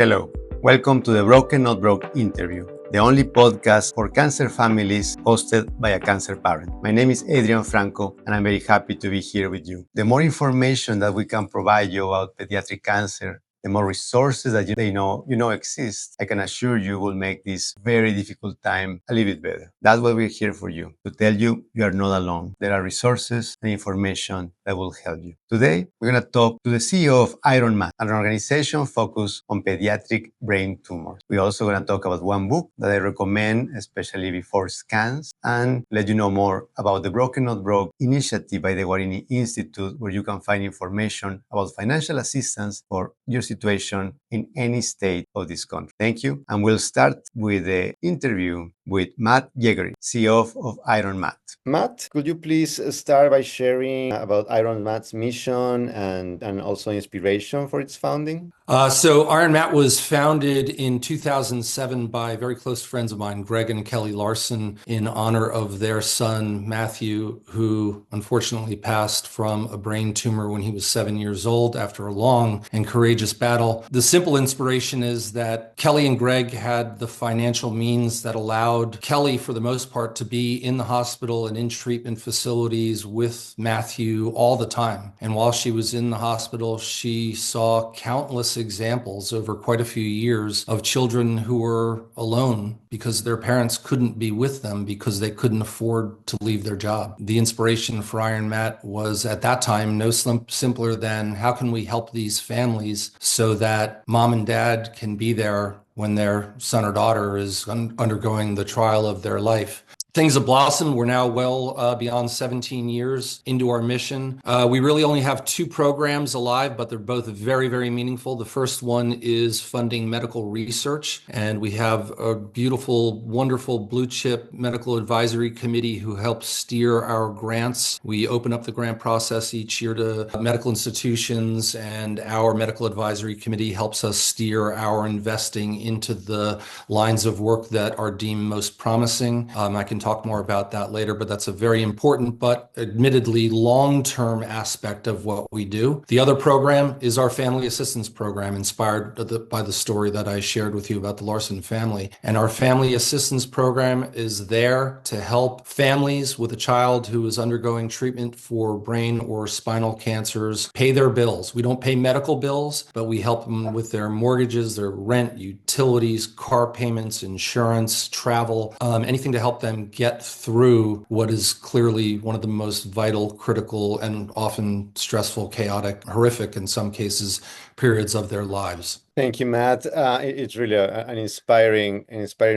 Hello, welcome to the Broken Not Broke interview, the only podcast for cancer families hosted by a cancer parent. My name is Adrian Franco, and I'm very happy to be here with you. The more information that we can provide you about pediatric cancer, the more resources that you know exist, I can assure you will make this very difficult time a little bit better. That's why we're here for you, to tell you you are not alone. There are resources and information that will help you. Today, we're going to talk to the CEO of IronMatt, an organization focused on pediatric brain tumors. We're also going to talk about one book that I recommend, especially before scans, and let you know more about the Broken Not Broke initiative by the Guarini Institute, where you can find information about financial assistance for your situation in any state of this country. Thank you. And we'll start with the interview with Matthew Giegerich, CEO of IronMatt. Matt, could you please start by sharing about IronMatt's mission and also inspiration for its founding? So IronMatt was founded in 2007 by very close friends of mine, Greg and Kelly Larson, in honor of their son, Matthew, who unfortunately passed from a brain tumor when he was 7 years old after a long and courageous battle. The simple inspiration is that Kelly and Greg had the financial means that allowed Kelly, for the most part, to be in the hospital and in treatment facilities with Matthew all the time. And while she was in the hospital, she saw countless examples over quite a few years of children who were alone because their parents couldn't be with them because they couldn't afford to leave their job. The inspiration for IronMatt was at that time no simpler than how can we help these families so that mom and dad can be there when their son or daughter is undergoing the trial of their life. Things have blossomed. We're now well beyond 17 years into our mission. We really only have two programs alive, but they're both very, very meaningful. The first one is funding medical research, and we have a beautiful, wonderful blue chip medical advisory committee who helps steer our grants. We open up the grant process each year to medical institutions, and our medical advisory committee helps us steer our investing into the lines of work that are deemed most promising. I can talk more about that later, but that's a very important but admittedly long-term aspect of what we do. The other program is our family assistance program, inspired by the story that I shared with you about the Larson family. And our family assistance program is there to help families with a child who is undergoing treatment for brain or spinal cancers pay their bills. We don't pay medical bills, but we help them with their mortgages, their rent, utilities, car payments, insurance, travel, anything to help them get through what is clearly one of the most vital, critical, and often stressful, chaotic, horrific in some cases, periods of their lives. Thank you, Matt. It's really an inspiring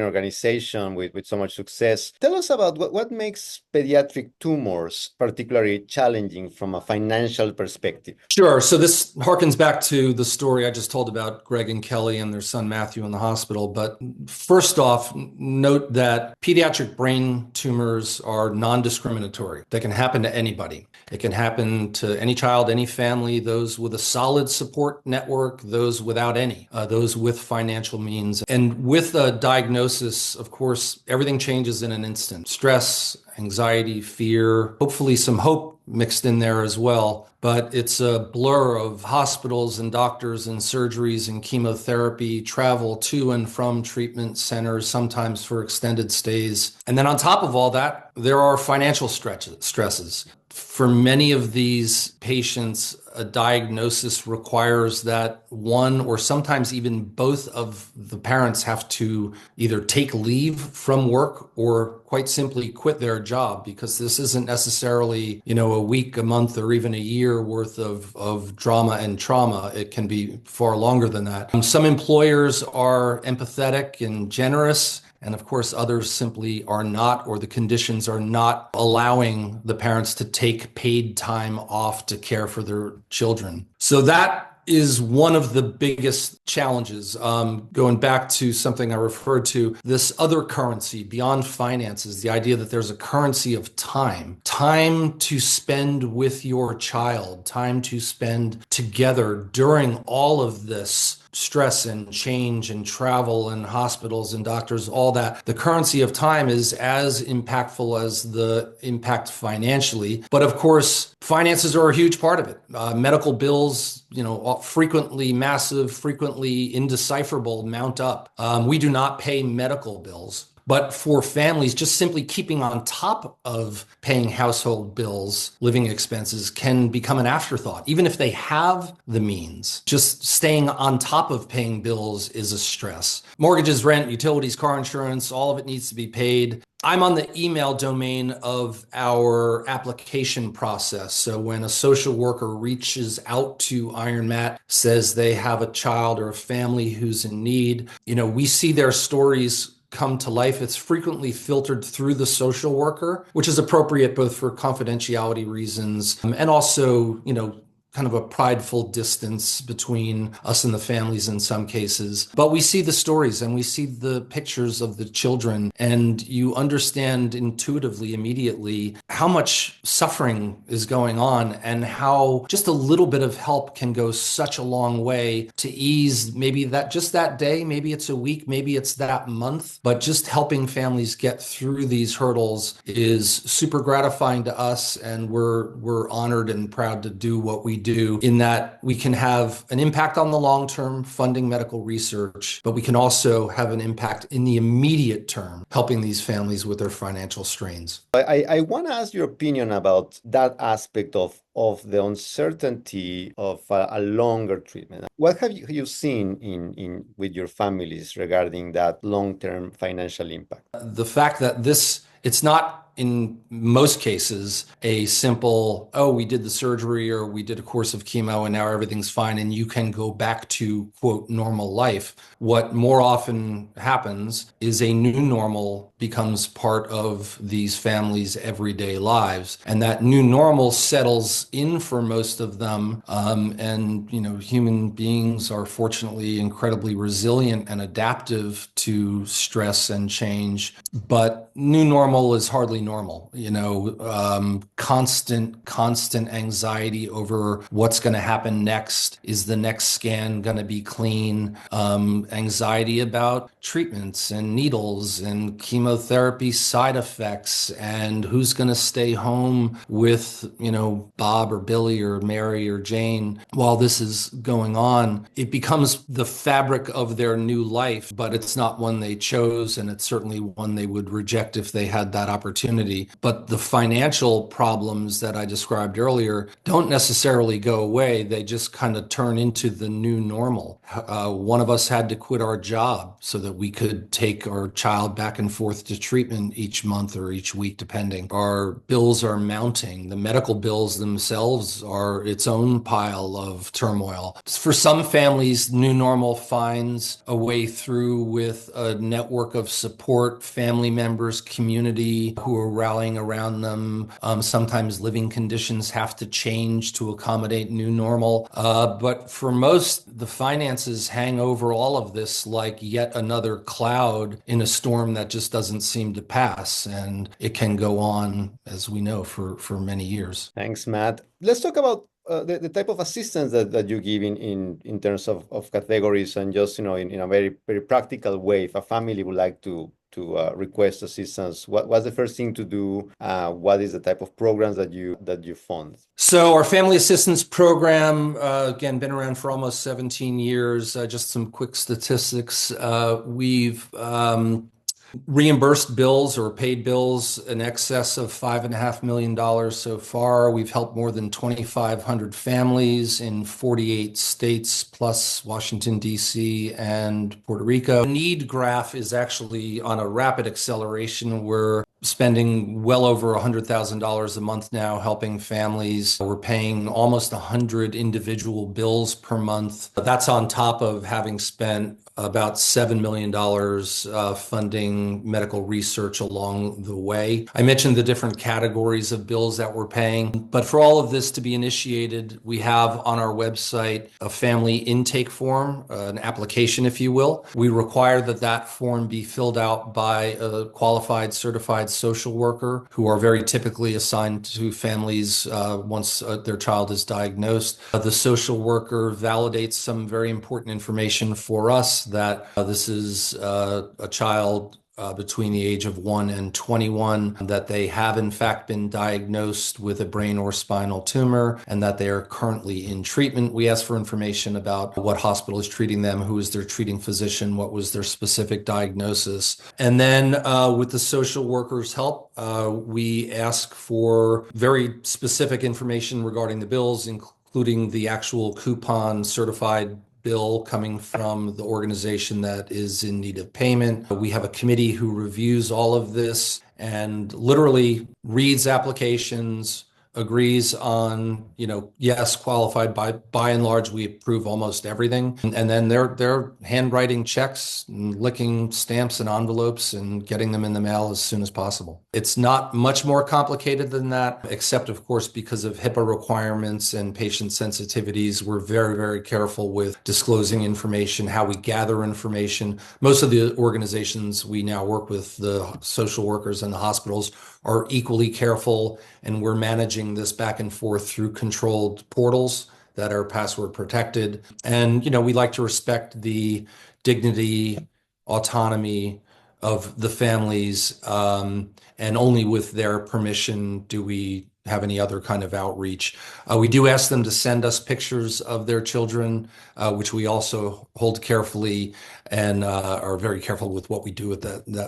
organization with so much success. Tell us about what makes pediatric tumors particularly challenging from a financial perspective. Sure. So this harkens back to the story I just told about Greg and Kelly and their son Matthew in the hospital. But first off, note that pediatric brain tumors are non-discriminatory. They can happen to anybody. It can happen to any child, any family, those with a solid support network, those without any, those with financial means. And with a diagnosis, of course, everything changes in an instant. Stress, anxiety, fear, hopefully some hope mixed in there as well. But it's a blur of hospitals and doctors and surgeries and chemotherapy, travel to and from treatment centers, sometimes for extended stays. And then on top of all that, there are financial stresses. For many of these patients, a diagnosis requires that one or sometimes even both of the parents have to either take leave from work or quite simply quit their job, because this isn't necessarily, a week, a month, or even a year worth of drama and trauma. It can be far longer than that. Some employers are empathetic and generous, and of course, others simply are not, or the conditions are not allowing the parents to take paid time off to care for their children. So that is one of the biggest challenges. Going back to something I referred to, this other currency beyond finances, the idea that there's a currency of time to spend with your child, time to spend together during all of this stress and change and travel and hospitals and doctors, all that. The currency of time is as impactful as the impact financially. But of course, finances are a huge part of it. Medical bills, frequently massive, frequently indecipherable, mount up. We do not pay medical bills. But for families, just simply keeping on top of paying household bills, living expenses can become an afterthought. Even if they have the means, just staying on top of paying bills is a stress. Mortgages, rent, utilities, car insurance, all of it needs to be paid. I'm on the email domain of our application process. So when a social worker reaches out to IronMatt, says they have a child or a family who's in need, we see their stories come to life. It's frequently filtered through the social worker, which is appropriate both for confidentiality reasons and also, kind of a prideful distance between us and the families in some cases. But we see the stories and we see the pictures of the children, and you understand intuitively, immediately, how much suffering is going on and how just a little bit of help can go such a long way to ease maybe that day, maybe it's a week, maybe it's that month, but just helping families get through these hurdles is super gratifying to us, and we're honored and proud to do what we do, in that we can have an impact on the long term funding medical research, but we can also have an impact in the immediate term, helping these families with their financial strains. I want to ask your opinion about that aspect of the uncertainty of a longer treatment. What have you seen in with your families regarding that long-term financial impact? The fact that it's not in most cases a simple, we did the surgery or we did a course of chemo and now everything's fine and you can go back to, quote, normal life. What more often happens is a new normal becomes part of these families' everyday lives. And that new normal settles in for most of them. And human beings are fortunately incredibly resilient and adaptive to stress and change. But new normal is hardly normal. Constant anxiety over what's going to happen next. Is the next scan going to be clean? Anxiety about treatments and needles and chemotherapy side effects and who's going to stay home with, Bob or Billy or Mary or Jane while this is going on. It becomes the fabric of their new life, but it's not one they chose, and it's certainly one they would reject if they had that opportunity. But the financial problems that I described earlier don't necessarily go away. They just kind of turn into the new normal. One of us had to quit our job so that we could take our child back and forth to treatment each month or each week, depending. Our bills are mounting. The medical bills themselves are its own pile of turmoil. For some families, new normal finds a way through with a network of support, family members, community who are rallying around them. Sometimes living conditions have to change to accommodate new normal. But for most, the finances hang over all of this like yet another cloud in a storm that just doesn't seem to pass. And it can go on, as we know, for many years. Thanks, Matt. Let's talk about the type of assistance that you give in terms of categories, and just in a very, very practical way. If a family would like to request assistance, what's the first thing to do? What is the type of programs that you fund? So our family assistance program, again, been around for almost 17 years. Just some quick statistics. We've reimbursed bills or paid bills in excess of $5.5 million so far. We've helped more than 2,500 families in 48 states, plus Washington, D.C. and Puerto Rico. The need graph is actually on a rapid acceleration. We're spending well over $100,000 a month now helping families. We're paying almost 100 individual bills per month. That's on top of having spent about $7 million funding medical research along the way. I mentioned the different categories of bills that we're paying, but for all of this to be initiated, we have on our website a family intake form, an application, if you will. We require that form be filled out by a qualified, certified social worker who are very typically assigned to families once their child is diagnosed. The social worker validates some very important information for us that this is a child between the age of 1 and 21, that they have in fact been diagnosed with a brain or spinal tumor, and that they are currently in treatment. We ask for information about what hospital is treating them, who is their treating physician, what was their specific diagnosis. And then with the social worker's help, we ask for very specific information regarding the bills, including the actual coupon certified bill coming from the organization that is in need of payment. We have a committee who reviews all of this and literally reads applications, agrees on, yes, qualified. By and large, we approve almost everything. And then they're handwriting checks and licking stamps and envelopes and getting them in the mail as soon as possible. It's not much more complicated than that, except of course, because of HIPAA requirements and patient sensitivities, we're very, very careful with disclosing information, how we gather information. Most of the organizations we now work with, the social workers and the hospitals, are equally careful, and we're managing this back and forth through controlled portals that are password protected. And, we like to respect the dignity, autonomy of the families, and only with their permission do we have any other kind of outreach. We do ask them to send us pictures of their children, which we also hold carefully and are very careful with what we do with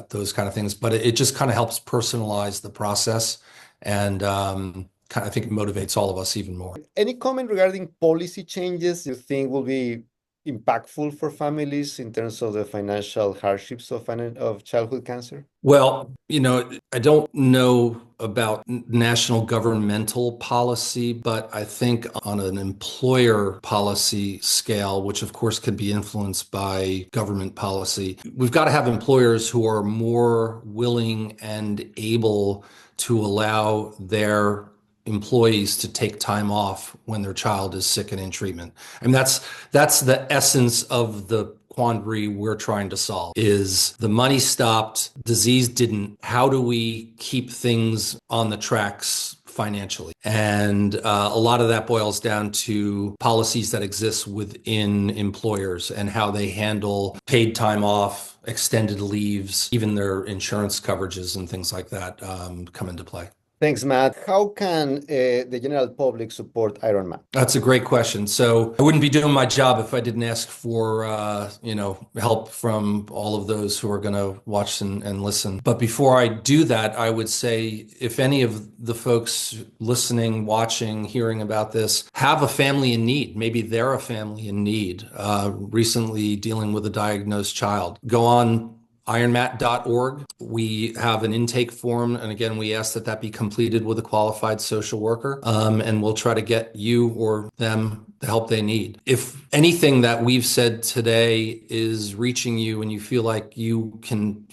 those kind of things. But it just kind of helps personalize the process, and I think it motivates all of us even more. Any comment regarding policy changes you think will be impactful for families in terms of the financial hardships of childhood cancer? Well, I don't know about national governmental policy, but I think on an employer policy scale, which of course could be influenced by government policy, we've got to have employers who are more willing and able to allow their employees to take time off when their child is sick and in treatment. And that's the essence of the quandary we're trying to solve. Is the money stopped, disease didn't. How do we keep things on the tracks financially? And a lot of that boils down to policies that exist within employers and how they handle paid time off, extended leaves, even their insurance coverages and things like that come into play. Thanks, Matt. How can the general public support IronMatt? That's a great question. So I wouldn't be doing my job if I didn't ask for, help from all of those who are going to watch and listen. But before I do that, I would say if any of the folks listening, watching, hearing about this have a family in need, maybe they're a family in need, recently dealing with a diagnosed child, go on IronMatt.org. We have an intake form, and again, we ask that be completed with a qualified social worker, and we'll try to get you or them the help they need. If anything that we've said today is reaching you and you feel like you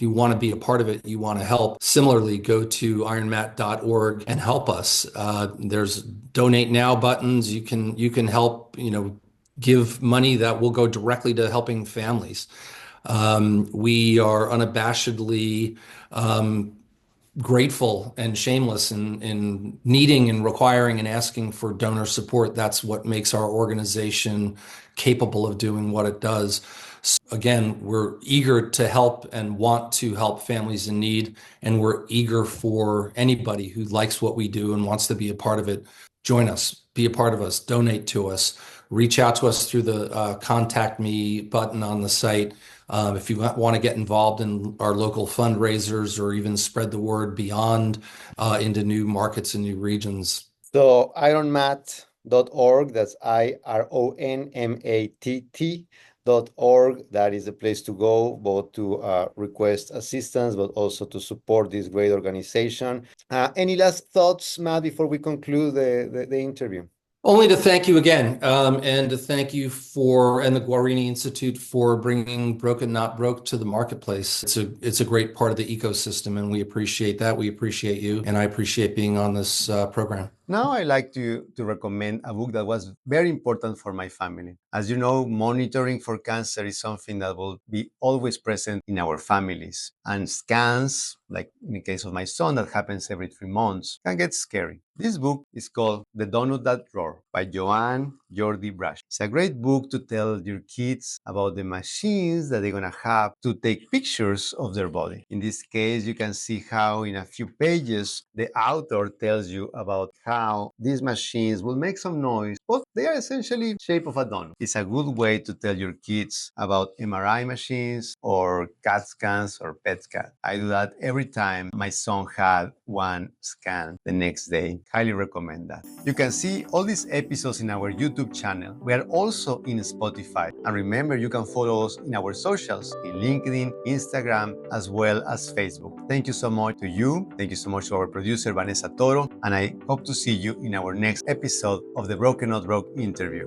want to be a part of it, you want to help, similarly, go to IronMatt.org and help us. There's donate now buttons. You can help, give money that will go directly to helping families. We are unabashedly grateful and shameless in needing and requiring and asking for donor support. That's what makes our organization capable of doing what it does. So again, we're eager to help and want to help families in need, and we're eager for anybody who likes what we do and wants to be a part of it. Join us, be a part of us, donate to us, reach out to us through the contact me button on the site. If you want to get involved in our local fundraisers or even spread the word beyond into new markets and new regions. So IronMatt.org, that's IronMatt.org. That is the place to go, both to request assistance, but also to support this great organization. Any last thoughts, Matt, before we conclude the interview? Only to thank you again, and to thank you and the Guarini Institute for bringing Broken Not Broke to the marketplace. It's a great part of the ecosystem, and we appreciate that. We appreciate you, and I appreciate being on this program. Now I like to recommend a book that was very important for my family. As you know, monitoring for cancer is something that will be always present in our families. And scans, like in the case of my son, that happens every 3 months, can get scary. This book is called The Donut That Roar by Joanne Jordi Brash. It's a great book to tell your kids about the machines that they're going to have to take pictures of their body. In this case, you can see how in a few pages, the author tells you about how these machines will make some noise, but they are essentially shape of a donut. It's a good way to tell your kids about MRI machines or CAT scans or PET scan. I do that every time my son had one scan the next day. Highly recommend that. You can see all these episodes in our YouTube channel. We are also in Spotify. And remember, you can follow us in our socials, in LinkedIn, Instagram, as well as Facebook. Thank you so much to you. Thank you so much to our producer, Vanessa Toro. And I hope to see you in our next episode of the Broken Not Broke interview.